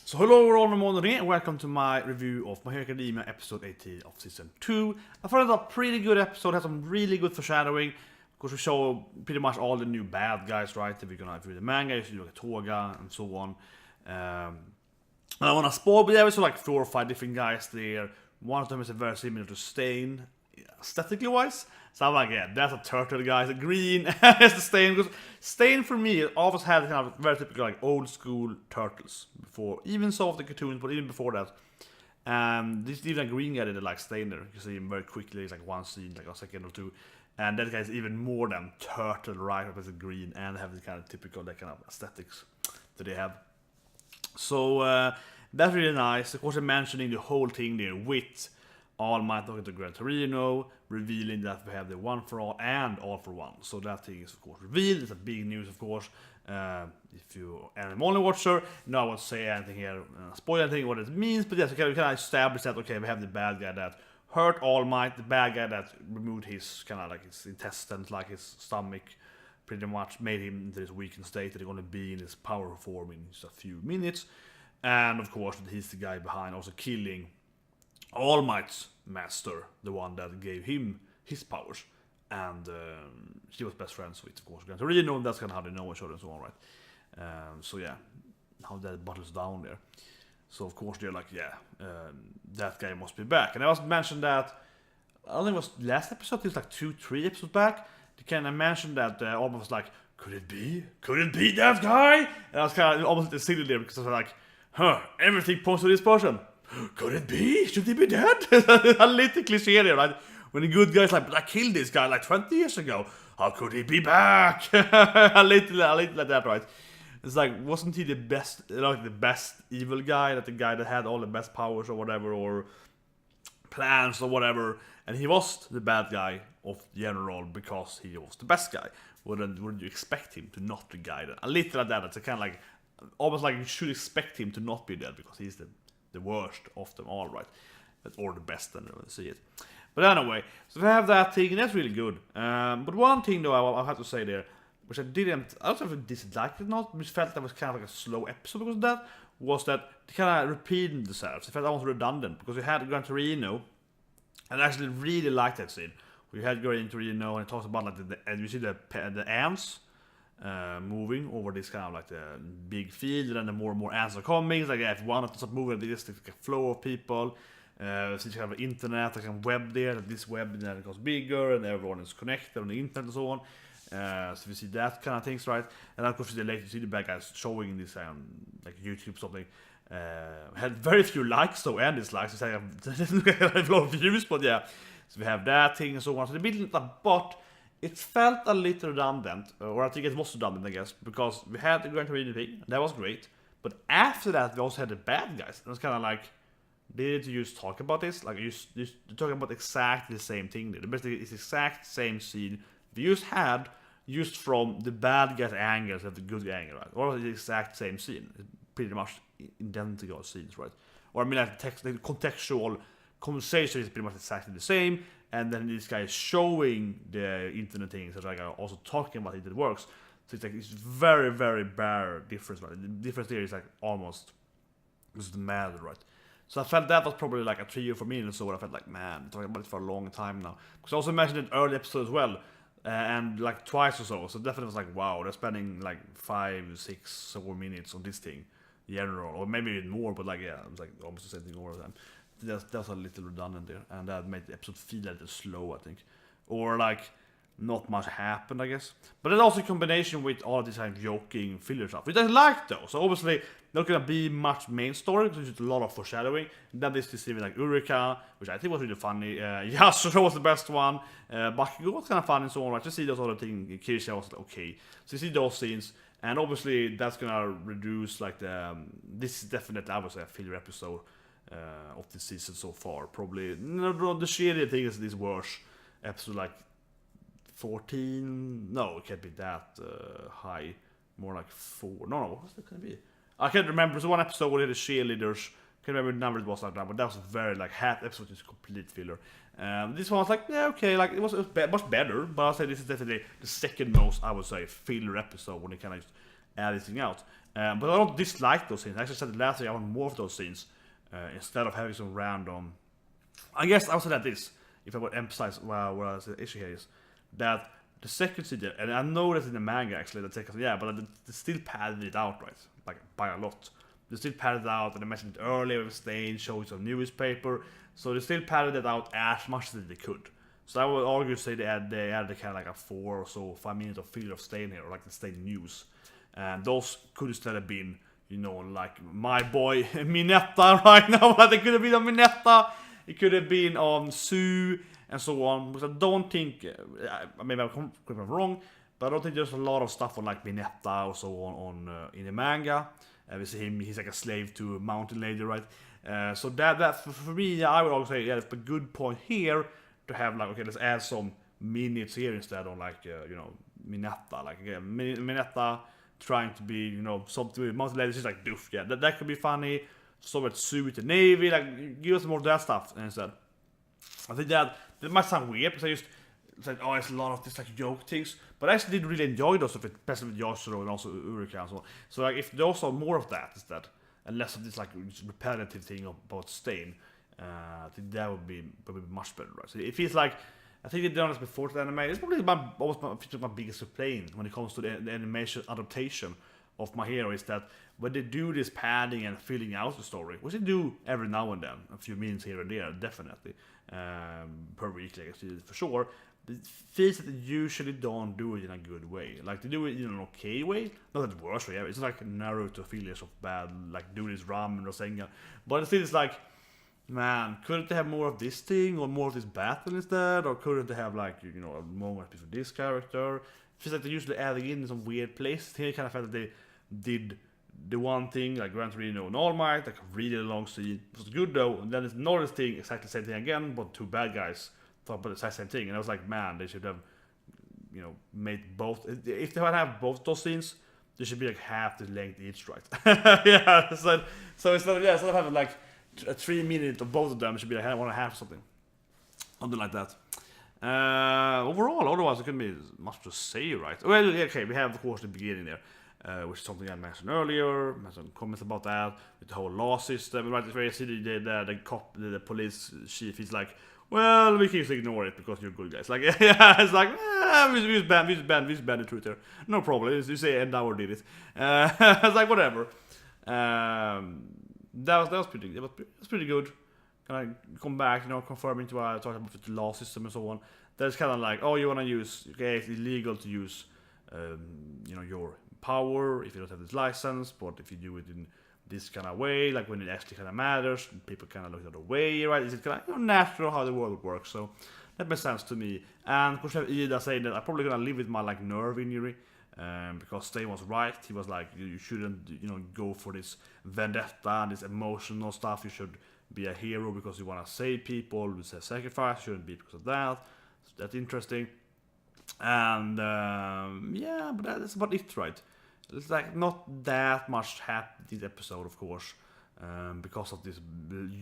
So hello everyone, Myrmonden here, and welcome to my review of My Hero Academia episode 18 of season 2. I found it a pretty good episode, has some really good foreshadowing. Of course we show pretty much all the new bad guys, right? If you're gonna read the manga, you see like Toga and so on. I don't wanna spoil, but yeah, we saw like 4 or 5 different guys there. One of them is very similar to Stain, aesthetically wise. So I'm like, yeah, that's a turtle guy. It's a green as the Stain. Because Stain for me always had kind of very typical like old school turtles before, even so of the cartoons, but even before that. This even a green guy did like Stain there. You see him very quickly. It's like one scene, like a second or two, and that guy is even more than turtle, right? Because it's green and have the kind of typical that kind of aesthetics that they have. So that's really nice. Of course, I'm mentioning the whole thing there with All Might talking to Gran Torino, revealing that we have the One for All and All for One. So that thing is of course revealed. It's a big news, of course. If you are an only watcher, no, I won't say anything here, spoil anything what it means. But yes, we can establish that okay, we have the bad guy that hurt All Might, the bad guy that removed his kind of like his intestines, like his stomach, pretty much made him into this weakened state that he's going to be in his power form in just a few minutes. And of course, he's the guy behind also killing All Might's master, the one that gave him his powers, and he was best friends with, of course, Gran Torino, and that's kind of how they know each other and so on, right? So yeah, how that bottles down there. So of course they're like, yeah, that guy must be back. And I was mentioned that, I don't think it was last episode, it was like 2-3 episodes back. They kind of mentioned that almost was like, could it be that guy? And I was kind of almost silly there because I was like, everything points to this person. Could it be? Should he be dead? A little cliche there, right? When the good guy's like, but I killed this guy like 20 years ago. How could he be back? a little like that, right? It's like, wasn't he the best, like the best evil guy? That the guy that had all the best powers or whatever, or plans or whatever, and he was the bad guy of general because he was the best guy. Wouldn't you expect him to not be the guy? A little like that. It's a kind of like, almost like you should expect him to not be dead because he's the worst of them all, right? Or the best, and we'll see it. But anyway, so we have that thing, and that's really good. But one thing though, I'll have to say there, which I don't know if I disliked it or not, which felt that was kind of like a slow episode because of that, was that they kind of repeated themselves. It felt almost redundant because we had Gran Torino, and I actually really liked that scene. We had Gran Torino, and it talks about like and you see the ants moving over this kind of like the big field, and then the more and more ants are coming. It's like, yeah, if one of them stop moving, there's just like a flow of people. So you have an internet, like a web there, that this web then goes bigger, and everyone is connected on the internet and so on. So we see that kind of things, right? And of course, later you see the bad guys showing this like YouTube something. Had very few likes though, and dislikes. It's like a lot of views, but yeah. So we have that thing and so on. So the bit, but it felt a little redundant, or I think it was redundant, I guess, because we had the Gran Torino thing, that was great, but after that we also had the bad guys. It was kind of like, did you just talk about this? Like, you're talking about exactly the same thing there. Basically, it's the exact same scene we used from the bad guys' angles and the good guy angle, right? Or the exact same scene. It's pretty much identical scenes, right? Or I mean, like the contextual conversation is pretty much exactly the same, and then this guy is showing the internet things that like also talking about it works. So it's like it's very, very bare difference, right? The difference there is like almost doesn't matter, right? So I felt that was probably like a trio for me, and so I felt like, man, I'm talking about it for a long time now. Because I also mentioned it early episode as well, and like twice or so. So definitely was like, wow, they're spending like 5, 6, 4 minutes on this thing, general, or maybe even more. But like, yeah, it was like almost the same thing all the time. That was a little redundant there, and that made the episode feel a little slow, I think, or like not much happened, I guess. But it's also a combination with all this kind of joking filler stuff, which I like though. So obviously not gonna be much main story because there's a lot of foreshadowing. Then there's this even like Eureka, which I think was really funny. Yasuo was the best one. Bakugo was kind of fun and so on. Right? Just see those other things. Kirsha was like, okay. So you see those scenes, and obviously that's gonna reduce like the. This is definitely, I would say, a filler episode of this season so far. Probably the shitty thing is this worst episode, like 14. No, it can't be that high. More like 4. No, what's that gonna be? I can't remember. There's one episode where the cheerleaders. Can't remember the number it was like that, but that was very like half episode is complete filler. This one was like, yeah, okay, like it was much better, but I'll say this is definitely the second most, I would say, filler episode when they kind of anything out. But I don't dislike those scenes. I actually said it last week, I want more of those scenes instead of having some random. I guess I would say that this, if I would emphasize what I said the issue here is that the second season, and I know that in the manga actually, the second, but they still padded it out, right? Like by a lot. They still padded it out, and I mentioned it earlier with Stain showing some newspaper, so they still padded it out as much as they could. So I would argue say they added kind of like a 4 or so 5 minutes of filler of Stain here, or like the Stain news, and those could instead have been, you know, like my boy Minetta right now. Like it could have been on Minetta, it could have been on Sue, and so on. Because I don't think, maybe I'm wrong, but I don't think there's a lot of stuff on like Minetta or so on in the manga. We see him, he's like a slave to a mountain lady, right? So that for me, I would also say, yeah, it's a good point here to have like, okay, let's add some minutes here instead on like, you know, Minetta. Like again, Minetta trying to be, you know, something with mountain lady, she's like, doof, yeah, that could be funny. So with Sue with the Navy, like, give us more of that stuff instead. I think that might sound weird because I just said, oh, it's a lot of this like joke things, but I actually did really enjoy those, especially with Yashiro and also Urika and so on. So like, if there's also more of that instead, and less of this like repetitive thing about Stain, I think that would be much better, right? So it feels like, I think they've done this before to the anime. It's probably my biggest complaint when it comes to the animation adaptation of My Hero is that when they do this padding and filling out the story, which they do every now and then, a few minutes here and there, definitely, per week, like I see for sure, it feels that they usually don't do it in a good way. Like they do it in an okay way, not in the worst way. It's like Naruto affiliates of bad, like do this ramen or Rasengan, but it feels like, man, couldn't they have more of this thing or more of this battle instead, or couldn't they have like, you know, a moment with this character? It feels like they're usually adding in some weird places. Here, kind of felt that they did the one thing like Gran Torino and All Might, like a really long scene. It was good though, and then it's another thing, exactly the same thing again, but two bad guys talk about the exact same thing. And I was like, man, they should have, you know, made both. If they would have both those scenes, they should be like half the length each, right? Yeah, so instead of having like a 3 minute of both of them, it should be like 1.5 or something like that. Overall, otherwise, it couldn't be much to say, right? Well, okay, we have of course the beginning there, which is something I mentioned earlier. I made some comments about that with the whole law system. Right, it's very silly. The police chief is like, well, we can just ignore it because you're good guys. Like, yeah, it's like, we just ban the truth here. No problem. You say Endower did it. It's like whatever. That was pretty. It was pretty good. Kind of come back, you know, confirming to what I talked about with the law system and so on. That's kind of like, oh, you want to use, okay, it's illegal to use, you know, your power if you don't have this license, but if you do it in this kind of way, like when it actually kind of matters, people kind of look the other way, right? Is it kind of, you know, natural how the world works? So that makes sense to me. And of course, we have Ida saying that I'm probably gonna live with my like nerve injury. Because Stain was right. He was like, you shouldn't, you know, go for this vendetta and this emotional stuff. You should be a hero because you want to save people. You say sacrifice, shouldn't be because of that. So that's interesting. And yeah, but that's about it, right? It's like not that much happened this episode, of course, because of this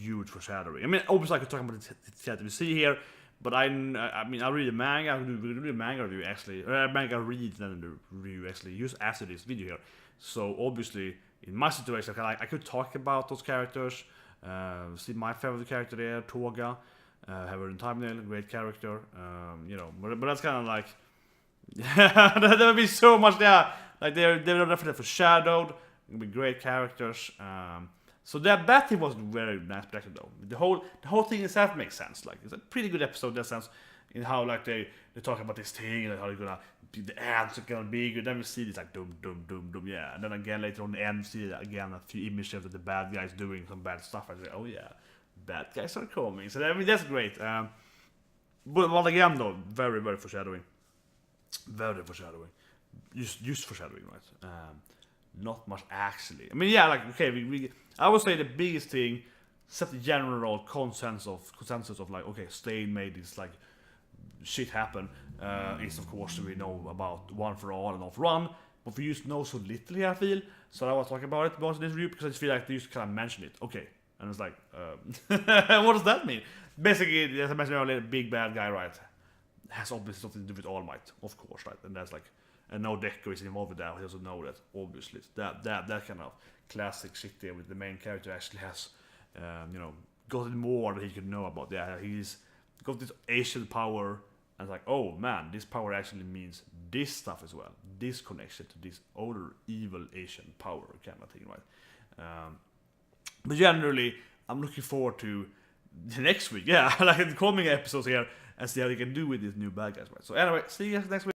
huge foreshadowing. I mean, obviously I could talk about the theater we see here. But I mean, I read a manga. We do a manga review actually, or a manga read and the review actually use after this video here. So obviously, in my situation, I could talk about those characters. See my favorite character there, Toga. Have her in thumbnail, great character. You know, but that's kind of like, there would be so much there. Like they're definitely foreshadowed. It would be great characters. So that thing was very nice production though. The whole thing itself makes sense. Like it's a pretty good episode in that sense, in how like they talk about this thing, like how they're gonna the ads are gonna be good. Then we see this like doom, yeah. And then again later on the end we see again a few images of the bad guys doing some bad stuff. I say, oh yeah, bad guys are coming. So I mean that's great. But again though, very foreshadowing. Very foreshadowing. Just foreshadowing, right? Not much actually. I mean, yeah, like okay, I would say the biggest thing, set the general consensus of like, okay, Stain made this like shit happen. Is of course we know about One for All and All for One, but we just know so little here, I feel. So I was talking about it most of this review because I just feel like they just kind of mention it. Okay, and it's like, what does that mean? Basically, as I mentioned earlier, big bad guy, right? Has obviously something to do with All Might, of course, right? And that's like And no Deku is involved with that. He doesn't know that, obviously. That kind of classic shit there with the main character actually has, gotten more that he could know about. Yeah, he's got this Asian power, and it's like, oh man, this power actually means this stuff as well. This connection to this older evil Asian power kind of thing, right? But generally, I'm looking forward to the next week. Yeah, like the coming episodes here, and see how they can do with these new bad guys, right? So anyway, see you guys next week.